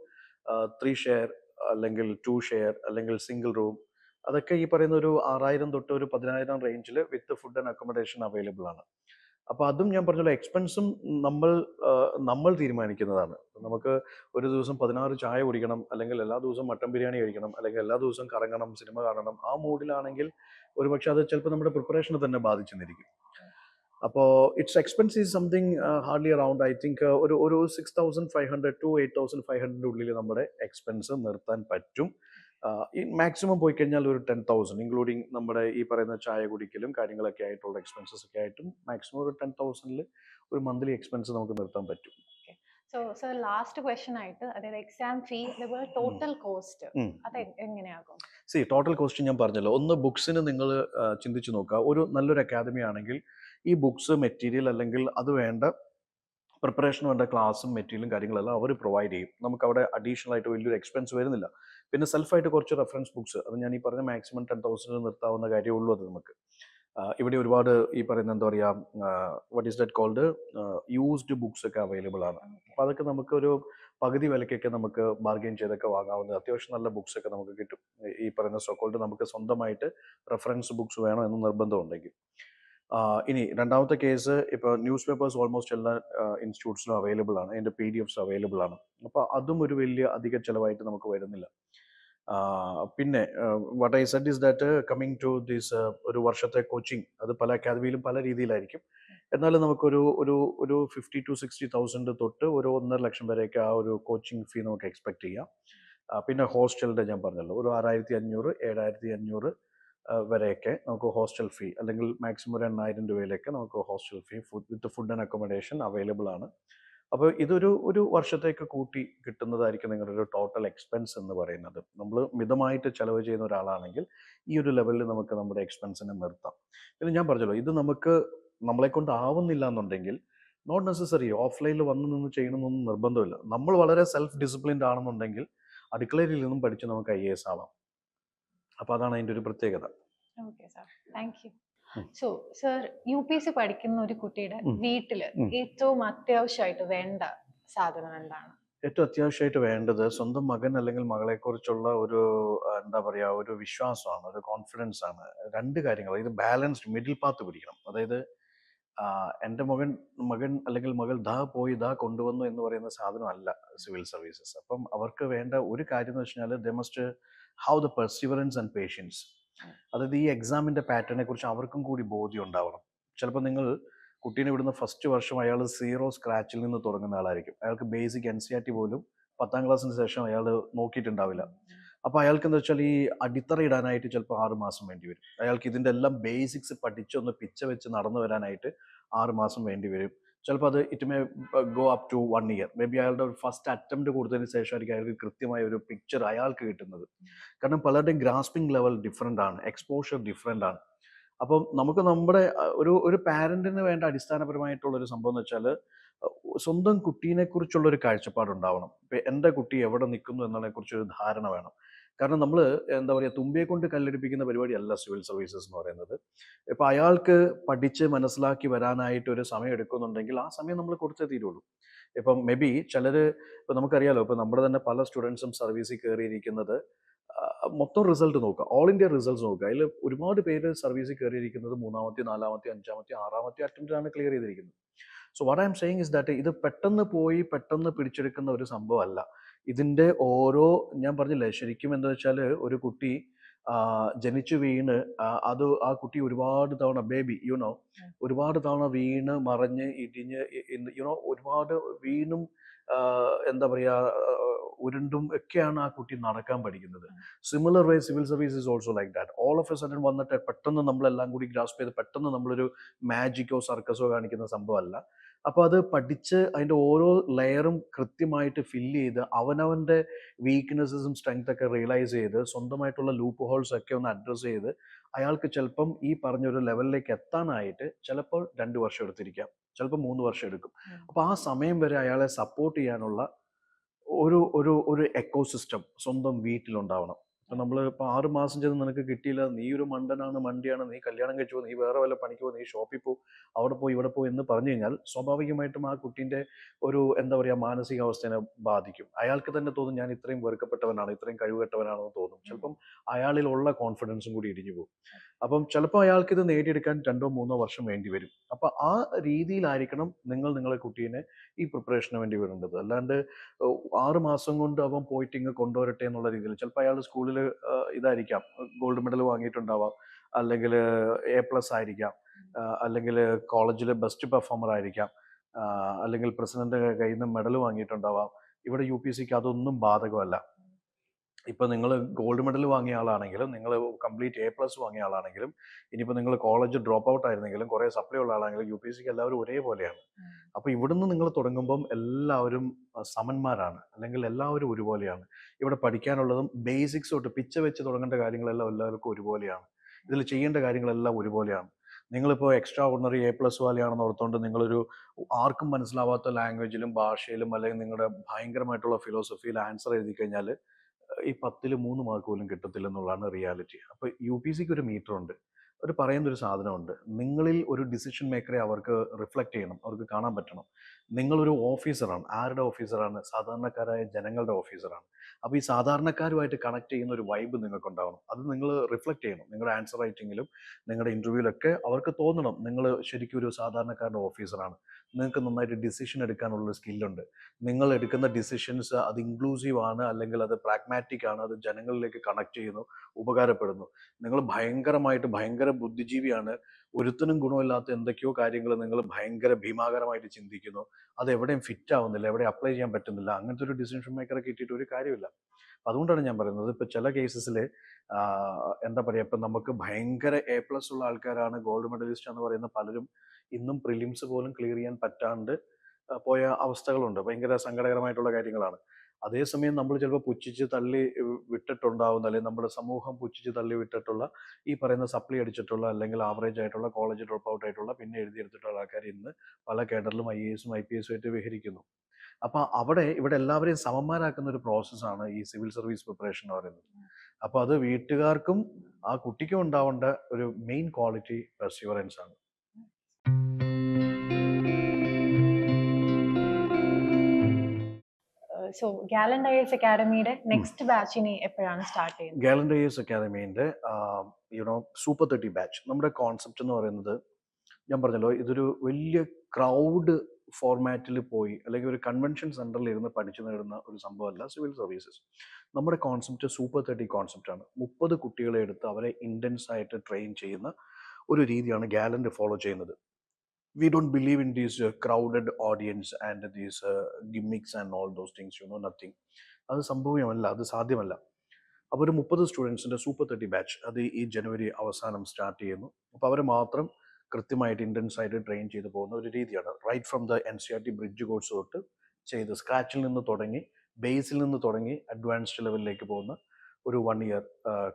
3 ഷെയർ അല്ലെങ്കിൽ 2 ഷെയർ അല്ലെങ്കിൽ സിംഗിൾ റൂം, അതൊക്കെ ഈ പറയുന്ന ഒരു 6,000 തൊട്ട് ഒരു 10,000 റേഞ്ചിൽ വിത്ത് ഫുഡ് ആൻഡ് അക്കോമഡേഷൻ അവൈലബിൾ ആണ്. അപ്പോൾ അതും ഞാൻ പറഞ്ഞല്ലോ, എക്സ്പെൻസും നമ്മൾ തീരുമാനിക്കുന്നതാണ്. നമുക്ക് ഒരു ദിവസം 16 ചായ കുടിക്കണം, അല്ലെങ്കിൽ എല്ലാ ദിവസവും മട്ടൻ ബിരിയാണി കഴിക്കണം, അല്ലെങ്കിൽ എല്ലാ ദിവസവും കറങ്ങണം, സിനിമ കാണണം, ആ മൂഡിലാണെങ്കിൽ ഒരുപക്ഷെ അത് ചിലപ്പോൾ നമ്മുടെ പ്രിപ്പറേഷനെ തന്നെ ബാധിച്ചെന്നിരിക്കും. അപ്പോൾ it's expense is something hardly around I think ഒരു 6,500 to 8,500 ഉള്ളിൽ നമ്മുടെ എക്സ്പെൻസ് നിർത്താൻ പറ്റും. മാക്സിമം പോയി കഴിഞ്ഞാൽ ഒരു 10,000 ഇൻക്ലൂഡിങ് നമ്മുടെ ഈ പറയുന്ന ചായ കുടിക്കലും കാര്യങ്ങളൊക്കെ ആയിട്ടുള്ള എക്സ്പെൻസസ് ഒക്കെ ആയിട്ടും മാക്സിമം ഒരു 10,000 ഒരു മന്ത്ലി എക്സ്പെൻസ് നമുക്ക് നിർത്താൻ പറ്റും. സർ ലാസ്റ്റ് ക്വസ്റ്റ്യൻ ആയിട്ട്, അതായത് എക്സാം ഫീ അതേപോലെ ടോട്ടൽ കോസ്റ്റ് അത് എങ്ങനെയാകും? ടോട്ടൽ കോസ്റ്റ് ഞാൻ പറഞ്ഞല്ലോ, ഒന്ന് ബുക്സിന് നിങ്ങൾ ചിന്തിച്ചു നോക്കുക. ഒരു നല്ലൊരു അക്കാദമി ആണെങ്കിൽ ഈ ബുക്സ്, മെറ്റീരിയൽ, അല്ലെങ്കിൽ അത് വേണ്ട പ്രിപ്പറേഷന് വേണ്ട ക്ലാസ്സും മെറ്റീരിയലും കാര്യങ്ങളെല്ലാം അവർ പ്രൊവൈഡ് ചെയ്യും. നമുക്ക് അവിടെ അഡീഷണൽ ആയിട്ട് വലിയൊരു എക്സ്പെൻസ് വരുന്നില്ല. പിന്നെ സെൽഫായിട്ട് കുറച്ച് റെഫറൻസ് ബുക്സ്, അത് ഞാൻ ഈ പറഞ്ഞ മാക്സിമം 10,000 നിർത്താവുന്ന കാര്യമുള്ളൂ. അത് നമുക്ക് ഇവിടെ ഒരുപാട് ഈ പറയുന്ന എന്താ പറയുക, what is that called, used books ഒക്കെ അവൈലബിൾ ആണ്. അപ്പോൾ അതൊക്കെ നമുക്ക് ഒരു പകുതി വിലക്കൊക്കെ നമുക്ക് ബാർഗെയിൻ ചെയ്തൊക്കെ വാങ്ങാവുന്നത്, അത്യാവശ്യം നല്ല ബുക്സ് ഒക്കെ നമുക്ക് കിട്ടും. ഈ പറയുന്ന സോക്കോൾഡ് നമുക്ക് സ്വന്തമായിട്ട് റെഫറൻസ് ബുക്സ് വേണം എന്ന് നിർബന്ധമുണ്ടെങ്കിൽ. ഇനി രണ്ടാമത്തെ കേസ്, ഇപ്പോൾ ന്യൂസ് പേപ്പേഴ്സ് ഓൾമോസ്റ്റ് എല്ലാ ഇൻസ്റ്റിറ്റ്യൂട്ട്സിലും അവൈലബിൾ ആണ്, അതിൻ്റെ PDFs അവൈലബിൾ ആണ്. അപ്പോൾ അതും ഒരു വലിയ അധിക ചിലവായിട്ട് നമുക്ക് വരുന്നില്ല. പിന്നെ what I said is that coming to this ഒരു വർഷത്തെ കോച്ചിങ്, അത് പല അക്കാദമിയിലും പല രീതിയിലായിരിക്കും. എന്നാലും നമുക്കൊരു ഒരു ഒരു 50,000 to 60,000 തൊട്ട് ഒരു 1.5 ലക്ഷം വരെയൊക്കെ ആ ഒരു കോച്ചിങ് ഫീ നമുക്ക് എക്സ്പെക്ട് ചെയ്യാം. പിന്നെ ഹോസ്റ്റലിൻ്റെ ഞാൻ പറഞ്ഞല്ലോ, ഒരു 6,500 7,500 വരെയൊക്കെ നമുക്ക് ഹോസ്റ്റൽ ഫീ, അല്ലെങ്കിൽ മാക്സിമം ഒരു 8,000 രൂപയിലേക്ക് നമുക്ക് hostel fee with food and accommodation available ആണ്. അപ്പോൾ ഇതൊരു വർഷത്തേക്ക് കൂട്ടി കിട്ടുന്നതായിരിക്കും നിങ്ങളുടെ ഒരു ടോട്ടൽ എക്സ്പെൻസ് എന്ന് പറയുന്നത്. നമ്മൾ മിതമായിട്ട് ചിലവ് ചെയ്യുന്ന ഒരാളാണെങ്കിൽ ഈ ഒരു ലെവലിൽ നമുക്ക് നമ്മുടെ എക്സ്പെൻസിനെ നിർത്താം. പിന്നെ ഞാൻ പറഞ്ഞല്ലോ, ഇത് നമ്മളെ കൊണ്ട് ആവുന്നില്ല എന്നുണ്ടെങ്കിൽ നോട്ട് നെസസറി ഓഫ്ലൈനിൽ വന്ന് നിന്ന് ചെയ്യണമെന്നൊന്നും നിർബന്ധമില്ല. നമ്മൾ വളരെ സെൽഫ് ഡിസിപ്ലിൻഡ് ആണെന്നുണ്ടെങ്കിൽ അടുക്കളയിൽ നിന്നും പഠിച്ച് നമുക്ക് IAS ആവാം. അപ്പോൾ അതാണ് അതിൻ്റെ ഒരു പ്രത്യേകത. Okay sir, thank you. ഉം. സോ സർ, UPSC പഠിക്കുന്ന ഒരു കുട്ടിയുടെ ഉം. വീട്ടില് ഉം. ഏറ്റവും അത്യാവശ്യമായിട്ട് വേണ്ട സാധനം എന്താണ്? ഏറ്റവും അത്യാവശ്യമായിട്ട് വേണ്ടത് സ്വന്തം മകൻ അല്ലെങ്കിൽ മകളെക്കുറിച്ചുള്ള ഒരു എന്താ പറയുക, ഒരു വിശ്വാസമാണ്, ഒരു കോൺഫിഡൻസ് ആണ്. രണ്ട് കാര്യങ്ങൾ, ഇത് ബാലൻസ്ഡ് മിഡിൽ പാത്ത് പിടിക്കണം. അതായത് എൻ്റെ മകൻ മകൻ അല്ലെങ്കിൽ മകൾ ദാ പോയി ദാ കൊണ്ടുവന്നു എന്ന് പറയുന്ന സാധനമല്ല സിവിൽ സർവീസസ്. അപ്പം അവർക്ക് വേണ്ട ഒരു കാര്യം എന്ന് വെച്ച് കഴിഞ്ഞാൽ they must have the perseverance and patience. അതായത് ഈ എക്സാമിൻ്റെ പാറ്റേണിനെ കുറിച്ച് അവർക്കും കൂടി ബോധ്യം ഉണ്ടാവണം. ചിലപ്പോൾ നിങ്ങൾ കുട്ടീനെ വിടുന്ന ഫസ്റ്റ് വർഷം അയാൾ സീറോ സ്ക്രാച്ചിൽ നിന്ന് തുടങ്ങുന്ന ആളായിരിക്കും. അയാൾക്ക് ബേസിക് NCERT പോലും 10ാം ക്ലാസ്സിന് ശേഷം അയാൾ നോക്കിയിട്ടുണ്ടാവില്ല. അപ്പോൾ അയാൾക്ക് എന്താ വെച്ചാൽ ഈ അടിത്തറ ഇടാനായിട്ട് ചിലപ്പോൾ 6 മാസം വേണ്ടി വരും. അയാൾക്ക് ഇതിൻ്റെ എല്ലാം ബേസിക്സ് പഠിച്ചൊന്ന് പിച്ച വെച്ച് നടന്നു വരാനായിട്ട് 6 മാസം വേണ്ടി വരും. ചിലപ്പോൾ അത് it may go up to 1 year. Maybe അയാളുടെ ഒരു ഫസ്റ്റ് അറ്റംപ്റ്റ് കൊടുത്തതിന് ശേഷമായിരിക്കും അയാൾക്ക് കൃത്യമായ ഒരു പിക്ചർ അയാൾക്ക് കിട്ടുന്നത്. കാരണം പലരുടെയും ഗ്രാസ്പിംഗ് ലെവൽ ഡിഫറെൻ്റ് ആണ്, എക്സ്പോഷർ ഡിഫറെൻ്റ് ആണ്. അപ്പം നമുക്ക് നമ്മുടെ ഒരു പാരന്റിന് വേണ്ട അടിസ്ഥാനപരമായിട്ടുള്ള ഒരു സംഭവം എന്ന് വെച്ചാൽ സ്വന്തം കുട്ടീനെ കുറിച്ചുള്ള ഒരു കാഴ്ചപ്പാടുണ്ടാവണം. ഇപ്പം എൻ്റെ കുട്ടി എവിടെ നിൽക്കുന്നു എന്നതിനെ കുറിച്ചൊരു ധാരണ വേണം. കാരണം നമ്മൾ എന്താ പറയുക, തുമ്പിയെ കൊണ്ട് കല്ലെടുപ്പിക്കുന്ന പരിപാടിയല്ല സിവിൽ സർവീസസ് എന്ന് പറയുന്നത്. ഇപ്പം അയാൾക്ക് പഠിച്ച് മനസ്സിലാക്കി വരാനായിട്ട് ഒരു സമയം എടുക്കുന്നുണ്ടെങ്കിൽ ആ സമയം നമ്മൾ കൊടുത്തേ തീരുള്ളൂ. ഇപ്പം മേ ബി ചിലർ, ഇപ്പം നമുക്കറിയാലോ, ഇപ്പം നമ്മുടെ തന്നെ പല സ്റ്റുഡൻസും സർവീസിൽ കയറിയിരിക്കുന്നത് മൊത്തം റിസൾട്ട് നോക്കുക, ഓൾ ഇന്ത്യ റിസൾട്ട്സ് നോക്കുക. അതിൽ ഒരുപാട് പേര് സർവീസിൽ കയറിയിരിക്കുന്നത് 3ാമത്തെ 4ാമത്തെ 5ാമത്തെ 6ാമത്തെ അറ്റംപ്റ്റിലാണ് ക്ലിയർ ചെയ്തിരിക്കുന്നത്. So what I am saying is that ഇത് പെട്ടെന്ന് പോയി പെട്ടെന്ന് പിടിച്ചെടുക്കുന്ന ഒരു സംഭവമല്ല. ഇതിൻ്റെ ഓരോ, ഞാൻ പറഞ്ഞില്ലേ, ശരിക്കും എന്താ വെച്ചാൽ ഒരു കുട്ടി ജനിച്ചു വീണ് അത് ആ കുട്ടി ഒരുപാട് തവണ ബേബി ഒരുപാട് തവണ വീണ് മറിഞ്ഞ് ഇടിഞ്ഞ് ഒരുപാട് വീണും എന്താ പറയുക, ഉരുണ്ടും ഒക്കെയാണ് ആ കുട്ടി നടക്കാൻ പഠിക്കുന്നത്. Similar way civil service is also like that. All of A sudden വന്നിട്ട് പെട്ടെന്ന് നമ്മളെല്ലാം കൂടി ഗ്രാസ്പ് ചെയ്ത് പെട്ടെന്ന് നമ്മളൊരു മാജിക്കോ സർക്കസോ കാണിക്കുന്ന സംഭവമല്ല. അപ്പോൾ അത് പഠിച്ച് അതിൻ്റെ ഓരോ ലെയറും കൃത്യമായിട്ട് ഫില്ല് ചെയ്ത് അവനവൻ്റെ വീക്ക്നെസ്സും സ്ട്രെങ്ത് ഒക്കെ റിയലൈസ് ചെയ്ത് സ്വന്തമായിട്ടുള്ള ലൂപ്പ് ഹോൾസ് ഒക്കെ ഒന്ന് അഡ്രസ്സ് ചെയ്ത് അയാൾക്ക് ചിലപ്പം ഈ പറഞ്ഞൊരു ലെവലിലേക്ക് എത്താനായിട്ട് ചിലപ്പോൾ 2 വർഷം എടുത്തിരിക്കാം, ചിലപ്പോൾ 3 വർഷം എടുക്കും. അപ്പോൾ ആ സമയം വരെ അയാളെ സപ്പോർട്ട് ചെയ്യാനുള്ള ഒരു ഒരു ഒരു എക്കോസിസ്റ്റം സ്വന്തം വീട്ടിലുണ്ടാവണം. ഇപ്പം നമ്മൾ ഇപ്പോൾ 6 മാസം ചെയ്ത് നിനക്ക് കിട്ടിയില്ല, നീ ഒരു മണ്ടനാണ്, മണ്ടിയാണ്, നീ കല്യാണം കഴിച്ചു, നീ വേറെ വല്ല പണിക്ക് പോ, നീ ഷോപ്പിൽ പോ, അവിടെ പോയി ഇവിടെ പോ എന്ന് പറഞ്ഞു കഴിഞ്ഞാൽ സ്വാഭാവികമായിട്ടും ആ കുട്ടീൻ്റെ ഒരു എന്താ പറയുക മാനസികാവസ്ഥയെ ബാധിക്കും. അയാൾക്ക് തന്നെ തോന്നും ഞാൻ ഇത്രയും വെറുക്കപ്പെട്ടവനാണ്, ഇത്രയും കഴിവുകെട്ടവനാണെന്ന് തോന്നും. ചിലപ്പം അയാളിലുള്ള കോൺഫിഡൻസും കൂടി ഇടിഞ്ഞു പോകും. അപ്പം ചിലപ്പോൾ അയാൾക്ക് ഇത് നേടിയെടുക്കാൻ 2-3 വർഷം വേണ്ടി വരും. അപ്പം ആ രീതിയിലായിരിക്കണം നിങ്ങൾ നിങ്ങളെ കുട്ടീനെ ഈ പ്രിപ്പറേഷന് വേണ്ടി വിടേണ്ടത്. അല്ലാണ്ട് 6 മാസം കൊണ്ട് അവൻ പോയിട്ട് ഇങ്ങ് കൊണ്ടുവരട്ടെ എന്നുള്ള രീതിയിൽ. ചിലപ്പോൾ അയാൾ സ്കൂളിൽ ഇതായിരിക്കാം, ഗോൾഡ് മെഡൽ വാങ്ങിയിട്ടുണ്ടാവാം, അല്ലെങ്കിൽ A+ ആയിരിക്കാം, അല്ലെങ്കിൽ കോളേജിലെ ബെസ്റ്റ് പെർഫോമർ ആയിരിക്കാം, അല്ലെങ്കിൽ പ്രസിഡന്റ് കയ്യിൽ നിന്ന് മെഡൽ വാങ്ങിയിട്ടുണ്ടാവാം. ഇവിടെ UPSCക്ക് അതൊന്നും ബാധകമല്ല. ഇപ്പം നിങ്ങൾ ഗോൾഡ് മെഡൽ വാങ്ങിയ ആളാണെങ്കിലും, നിങ്ങൾ കംപ്ലീറ്റ് A+ വാങ്ങിയ ആളാണെങ്കിലും, ഇനിയിപ്പോൾ നിങ്ങൾ കോളേജ് ഡ്രോപ്പ് ഔട്ട് ആയിരുന്നെങ്കിലും, കുറേ സപ്ലൈ ഉള്ള ആളാണെങ്കിലും UPSCക്ക് എല്ലാവരും ഒരേപോലെയാണ്. അപ്പോൾ ഇവിടുന്ന് നിങ്ങൾ തുടങ്ങുമ്പം എല്ലാവരും സമന്മാരാണ്, അല്ലെങ്കിൽ എല്ലാവരും ഒരുപോലെയാണ്. ഇവിടെ പഠിക്കാനുള്ളതും ബേസിക്സ് തൊട്ട് പിച്ച വെച്ച് തുടങ്ങേണ്ട കാര്യങ്ങളെല്ലാം എല്ലാവർക്കും ഒരുപോലെയാണ്. ഇതിൽ ചെയ്യേണ്ട കാര്യങ്ങളെല്ലാം ഒരുപോലെയാണ്. നിങ്ങളിപ്പോൾ എക്സ്ട്രാ ഓർഡിനറി A+ വാലിയാണെന്ന് ഓർത്തുകൊണ്ട് നിങ്ങളൊരു ആർക്കും മനസ്സിലാവാത്ത ലാംഗ്വേജിലും ഭാഷയിലും അല്ലെങ്കിൽ നിങ്ങളുടെ ഭയങ്കരമായിട്ടുള്ള ഫിലോസഫിയിൽ ആൻസർ എഴുതി കഴിഞ്ഞാൽ ഈ 10ൽ 3 മാർക്ക് പോലും കിട്ടത്തില്ല എന്നുള്ളതാണ് റിയാലിറ്റി. അപ്പോൾ UPSCക്ക് ഒരു മീറ്റർ ഉണ്ട്, അവർ പറയുന്നൊരു സാധനമുണ്ട്. നിങ്ങളിൽ ഒരു ഡിസിഷൻ മേക്കറെ അവർക്ക് റിഫ്ലക്റ്റ് ചെയ്യണം, അവർക്ക് കാണാൻ പറ്റണം. നിങ്ങളൊരു ഓഫീസറാണ്. ആരുടെ ഓഫീസറാണ്? സാധാരണക്കാരായ ജനങ്ങളുടെ ഓഫീസറാണ്. അപ്പോൾ ഈ സാധാരണക്കാരുമായിട്ട് കണക്ട് ചെയ്യുന്ന ഒരു വൈബ് നിങ്ങൾക്കുണ്ടാവണം. അത് നിങ്ങൾ റിഫ്ലക്റ്റ് ചെയ്യണം നിങ്ങളുടെ ആൻസർ റൈറ്റിങ്ങിലും നിങ്ങളുടെ ഇൻ്റർവ്യൂവിലൊക്കെ. അവർക്ക് തോന്നണം നിങ്ങൾ ശരിക്കും ഒരു സാധാരണക്കാരുടെ ഓഫീസറാണ്. നിങ്ങൾക്ക് നന്നായിട്ട് ഡിസിഷൻ എടുക്കാനുള്ള സ്കില്ലുണ്ട്. നിങ്ങൾ എടുക്കുന്ന ഡിസിഷൻസ് അത് ഇൻക്ലൂസീവ് ആണ്, അല്ലെങ്കിൽ അത് പ്രാഗ്മാറ്റിക് ആണ്, അത് ജനങ്ങളിലേക്ക് കണക്ട് ചെയ്യുന്നു, ഉപകാരപ്പെടുന്നു. നിങ്ങൾ ഭയങ്കര ബുദ്ധിജീവിയാണ്. ഒരുത്തിനും ഗുണമില്ലാത്ത എന്തൊക്കെയോ കാര്യങ്ങൾ നിങ്ങൾ ഭയങ്കര ഭീമാകരമായിട്ട് ചിന്തിക്കുന്നു. അത് എവിടെയും ഫിറ്റ് ആവുന്നില്ല, എവിടെ അപ്ലൈ ചെയ്യാൻ പറ്റുന്നില്ല. അങ്ങനത്തെ ഒരു ഡിസിഷൻ മേക്കറെ കിട്ടിയിട്ട് ഒരു കാര്യമില്ല. അതുകൊണ്ടാണ് ഞാൻ പറയുന്നത്, ഇപ്പോൾ ചില കേസസിൽ എന്താ പറയുക, ഇപ്പം നമുക്ക് ഭയങ്കര A+ ഉള്ള ആൾക്കാരാണ് ഗോൾഡ് മെഡലിസ്റ്റ് എന്ന് പറയുന്ന പലരും ഇന്നും പ്രിലിംസ് പോലും ക്ലിയർ ചെയ്യാൻ പറ്റാണ്ട് പോയ അവസ്ഥകളുണ്ട്. ഭയങ്കര സങ്കടകരമായിട്ടുള്ള കാര്യങ്ങളാണ്. അതേസമയം നമ്മൾ ചിലപ്പോൾ പുച്ഛിച്ച് തള്ളി വിട്ടിട്ടുണ്ടാവുന്ന, അല്ലെങ്കിൽ നമ്മുടെ സമൂഹം പുച്ഛിച്ച് തള്ളി വിട്ടിട്ടുള്ള ഈ പറയുന്ന സപ്ലി അടിച്ചിട്ടുള്ള, അല്ലെങ്കിൽ ആവറേജ് ആയിട്ടുള്ള, കോളേജ് ഡ്രോപ്പ് ഔട്ട് ആയിട്ടുള്ള, പിന്നെ എഴുതിയെടുത്തിട്ടുള്ള ആൾക്കാർ ഇന്ന് പല കേഡറിലും IASഉം IPSഉം ആയിട്ട് വിഹരിക്കുന്നു. അപ്പോൾ ഇവിടെ എല്ലാവരെയും സമന്മാരാക്കുന്ന ഒരു പ്രോസസ്സാണ് ഈ സിവിൽ സർവീസ് പ്രിപ്പറേഷൻ എന്ന് പറയുന്നത്. അപ്പോൾ അത് വീട്ടുകാർക്കും ആ കുട്ടിക്കും ഉണ്ടാവേണ്ട ഒരു മെയിൻ ക്വാളിറ്റി പെർസ്യൂറൻസ് ആണ്. സോ ഗാലന്റ് IAS അക്കാഡമിയുടെ നെക്സ്റ്റ് ബാച്ച് ഇനി എപ്പോഴാണ് സ്റ്റാർട്ട് ചെയ്യുന്നത്? ഗാലന്റ് IAS അക്കാദമീൻ്റെ സൂപ്പർ 30 ബാച്ച്. നമ്മുടെ കോൺസെപ്റ്റ് എന്ന് പറയുന്നത് ഞാൻ പറഞ്ഞല്ലോ, ഇതൊരു വലിയ ക്രൗഡ് ഫോർമാറ്റിൽ പോയി അല്ലെങ്കിൽ ഒരു കൺവെൻഷൻ സെൻറ്ററിൽ ഇരുന്ന് പഠിച്ചു നേടുന്ന ഒരു സംഭവമല്ല സിവിൽ സർവീസസ്. നമ്മുടെ കോൺസെപ്റ്റ് സൂപ്പർ 30 കോൺസെപ്റ്റാണ്. 30 കുട്ടികളെ എടുത്ത് അവരെ ഇൻറ്റൻസ് ആയിട്ട് ട്രെയിൻ ചെയ്യുന്ന ഒരു രീതിയാണ് ഗാലന്റ് ഫോളോ ചെയ്യുന്നത്. We don't believe in these crowded audience and these gimmicks and all those things, nothing. അത് സംഭവമല്ല, അത് സാധ്യമല്ല. അപ്പോൾ ഒരു 30 സ്റ്റുഡൻസിൻ്റെ സൂപ്പർ 30 ബാച്ച് അത് ഈ ജനുവരി അവസാനം സ്റ്റാർട്ട് ചെയ്യുന്നു. അപ്പോൾ അവർ മാത്രം കൃത്യമായിട്ട് ഇൻറ്റൻസ് ആയിട്ട് ട്രെയിൻ ചെയ്ത് പോകുന്ന ഒരു രീതിയാണ്. Right from the NCERT bridge course തൊട്ട് ചെയ്ത് സ്ക്രാച്ചിൽ നിന്ന് തുടങ്ങി, ബേസിൽ നിന്ന് തുടങ്ങി അഡ്വാൻസ്ഡ് ലെവലിലേക്ക് പോകുന്ന ഒരു 1 ഇയർ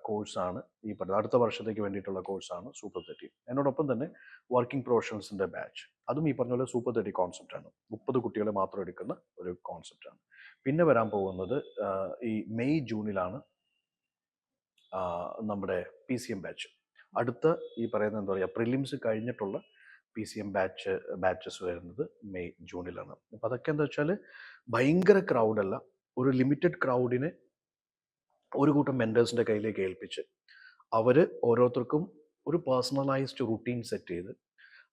കോഴ്സാണ് ഈ പറഞ്ഞത്. അടുത്ത വർഷത്തേക്ക് വേണ്ടിയിട്ടുള്ള കോഴ്സാണ് സൂപ്പർ 30. എന്നോടൊപ്പം തന്നെ വർക്കിംഗ് പ്രൊഫഷണൽസിൻ്റെ ബാച്ച്, അതും ഈ പറഞ്ഞ പോലെ സൂപ്പർ 30 കോൺസെപ്റ്റാണ്. 30 കുട്ടികളെ മാത്രം എടുക്കുന്ന ഒരു കോൺസെപ്റ്റാണ്. പിന്നെ വരാൻ പോകുന്നത് ഈ മെയ് ജൂണിലാണ് നമ്മുടെ PCM ബാച്ച്. അടുത്ത ഈ പറയുന്ന എന്താ പറയുക പ്രിലിംസ് കഴിഞ്ഞിട്ടുള്ള PCM ബാച്ചസ് വരുന്നത് മെയ് ജൂണിലാണ്. അപ്പോൾ അതൊക്കെ എന്താ വെച്ചാൽ ഭയങ്കര ക്രൗഡല്ല, ഒരു ലിമിറ്റഡ് ക്രൗഡിനെ ഒരു കൂട്ടം മെൻറ്റേഴ്സിൻ്റെ കയ്യിലേക്ക് ഏൽപ്പിച്ച് അവർ ഓരോരുത്തർക്കും ഒരു പേഴ്സണലൈസ്ഡ് റുട്ടീൻ സെറ്റ് ചെയ്ത്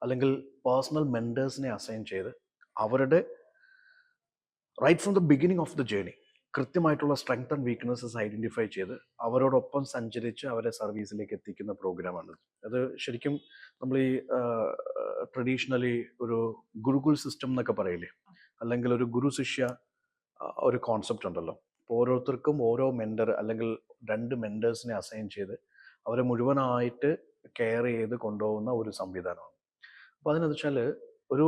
അല്ലെങ്കിൽ പേഴ്സണൽ മെൻറ്റേഴ്സിനെ അസൈൻ ചെയ്ത് അവരുടെ right from the beginning of the journey കൃത്യമായിട്ടുള്ള സ്ട്രെങ്ത് ആൻഡ് വീക്ക്നെസ്സസ് ഐഡൻറ്റിഫൈ ചെയ്ത് അവരോടൊപ്പം സഞ്ചരിച്ച് അവരെ സർവീസിലേക്ക് എത്തിക്കുന്ന പ്രോഗ്രാമാണ്. അത് ശരിക്കും നമ്മൾ ഈ ട്രഡീഷണലി ഒരു ഗുരുകുൽ സിസ്റ്റം എന്നൊക്കെ പറയില്ലേ, അല്ലെങ്കിൽ ഒരു ഗുരു ശിഷ്യ ഒരു കോൺസെപ്റ്റ് ഉണ്ടല്ലോ. അപ്പോൾ ഓരോരുത്തർക്കും ഓരോ മെൻറ്റർ അല്ലെങ്കിൽ 2 മെൻറ്റേഴ്സിനെ അസൈൻ ചെയ്ത് അവരെ മുഴുവനായിട്ട് കെയർ ചെയ്ത് കൊണ്ടുപോകുന്ന ഒരു സംവിധാനമാണ്. അപ്പോൾ അതിനെന്ന് വെച്ചാൽ ഒരു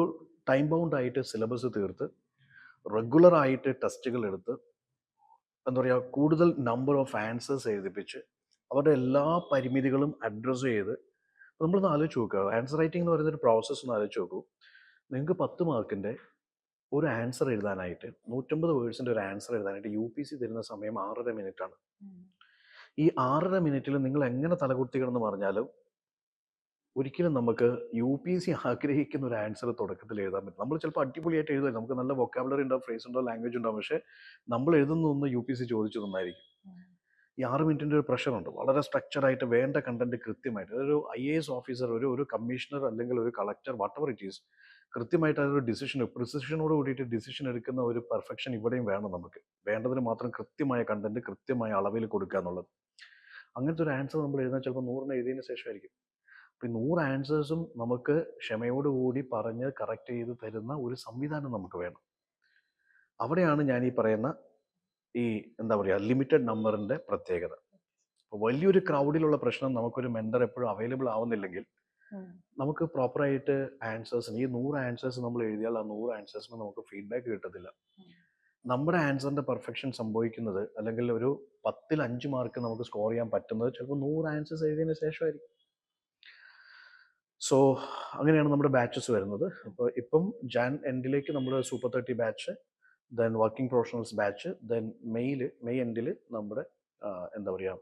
ടൈം ബൗണ്ട് ആയിട്ട് സിലബസ് തീർത്ത് റെഗുലറായിട്ട് ടെസ്റ്റുകൾ എടുത്ത് എന്താ പറയുക കൂടുതൽ നമ്പർ ഓഫ് ആൻസേഴ്സ് എഴുതിപ്പിച്ച് അവരുടെ എല്ലാ പരിമിതികളും അഡ്രസ്സ് ചെയ്ത് നമ്മളൊന്ന് ആലോചിച്ച് നോക്കുക. ആൻസർ റൈറ്റിംഗ് എന്ന് പറയുന്ന ഒരു പ്രോസസ്സ് ഒന്ന് ആലോചിച്ച് നോക്കൂ. നിങ്ങൾക്ക് 10 മാർക്കിൻ്റെ ഒരു ആൻസർ എഴുതാനായിട്ട് 150 വേർഡ്സിൻ്റെ ഒരു ആൻസർ എഴുതാനായിട്ട് UPC തരുന്ന സമയം 6.5 മിനിറ്റാണ്. ഈ 6.5 മിനിറ്റിൽ നിങ്ങൾ എങ്ങനെ തലകുത്തിക്കണമെന്ന് പറഞ്ഞാലും ഒരിക്കലും നമുക്ക് UPC ആഗ്രഹിക്കുന്ന ഒരു ആൻസർ തുടക്കത്തിൽ എഴുതാൻ പറ്റും. നമ്മൾ ചിലപ്പോൾ അടിപൊളിയായിട്ട് എഴുതുക, നമുക്ക് നല്ല വൊക്കാബുലറി ഉണ്ടാവും, ഫ്രേസ് ഉണ്ടാവും, ലാംഗ്വേജ് ഉണ്ടാവും, പക്ഷേ നമ്മൾ എഴുതുന്നതൊന്നും UPC ചോദിച്ചു തന്നായിരിക്കും. ഈ 6 മിനിറ്റിൻ്റെ ഒരു പ്രഷറുണ്ട്. വളരെ സ്ട്രക്ചറായിട്ട് വേണ്ട കണ്ടന്റ് കൃത്യമായിട്ട് ഒരു IAS ഓഫീസർ, ഒരു കമ്മീഷണർ അല്ലെങ്കിൽ ഒരു collector, what ever it is, കൃത്യമായിട്ട് അതൊരു പ്രിസിഷനോട് കൂടിയിട്ട് ഡിസിഷൻ എടുക്കുന്ന ഒരു പെർഫെക്ഷൻ ഇവിടെയും വേണം. നമുക്ക് വേണ്ടതിന് മാത്രം കൃത്യമായ കണ്ടന്റ് കൃത്യമായ അളവിൽ കൊടുക്കുക എന്നുള്ളത്. അങ്ങനത്തെ ഒരു ആൻസർ നമ്മൾ എഴുതാൻ ചിലപ്പോൾ 100 എഴുതിയതിന് ശേഷമായിരിക്കും. അപ്പോൾ 100 ആൻസേഴ്സും നമുക്ക് ക്ഷമയോടുകൂടി പറഞ്ഞ് കറക്റ്റ് ചെയ്ത് തരുന്ന ഒരു സംവിധാനം നമുക്ക് വേണം. അവിടെയാണ് ഞാൻ ഈ പറയുന്ന ഈ എന്താ പറയുക ലിമിറ്റഡ് നമ്പറിൻ്റെ പ്രത്യേകത. അപ്പോൾ വലിയൊരു ക്രൗഡിലുള്ള പ്രശ്നം നമുക്കൊരു മെൻറ്റർ എപ്പോഴും അവൈലബിൾ ആവുന്നില്ലെങ്കിൽ നമുക്ക് പ്രോപ്പറായിട്ട് ആൻസേഴ്സിന് ഈ 100 ആൻസേഴ്സ് നമ്മൾ എഴുതിയാൽ ആ 100 ആൻസേഴ്സിന് നമുക്ക് ഫീഡ്ബാക്ക് കിട്ടത്തില്ല. നമ്മുടെ ആൻസറിൻ്റെ പെർഫെക്ഷൻ സംഭവിക്കുന്നത് അല്ലെങ്കിൽ ഒരു 10ൽ 5 മാർക്ക് നമുക്ക് സ്കോർ ചെയ്യാൻ പറ്റുന്നത് ചിലപ്പോൾ 100 ആൻസേഴ്സ് എഴുതിയതിന് ശേഷമായിരിക്കും. സോ അങ്ങനെയാണ് നമ്മുടെ ബാച്ചസ് വരുന്നത്. അപ്പോൾ ഇപ്പം ജാൻ എൻഡിലേക്ക് നമ്മുടെ super 30 batch, then working professionals batch, then May എൻഡിൽ നമ്മുടെ എന്താ പറയുക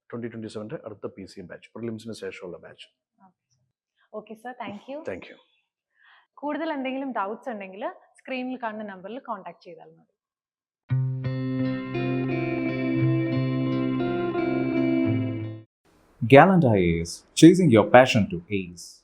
2027 അടുത്ത PCM ബാച്ച്, പ്രിലിംസിന് ശേഷമുള്ള batch. Okay sir, thank U. കൂടുതൽ എന്തെങ്കിലും ഡൗട്ട്സ് ഉണ്ടെങ്കിൽ സ്ക്രീനിൽ കാണുന്ന നമ്പറിൽ കോൺടാക്ട് ചെയ്താൽ മതി. Gallant IAS, chasing your passion to ace.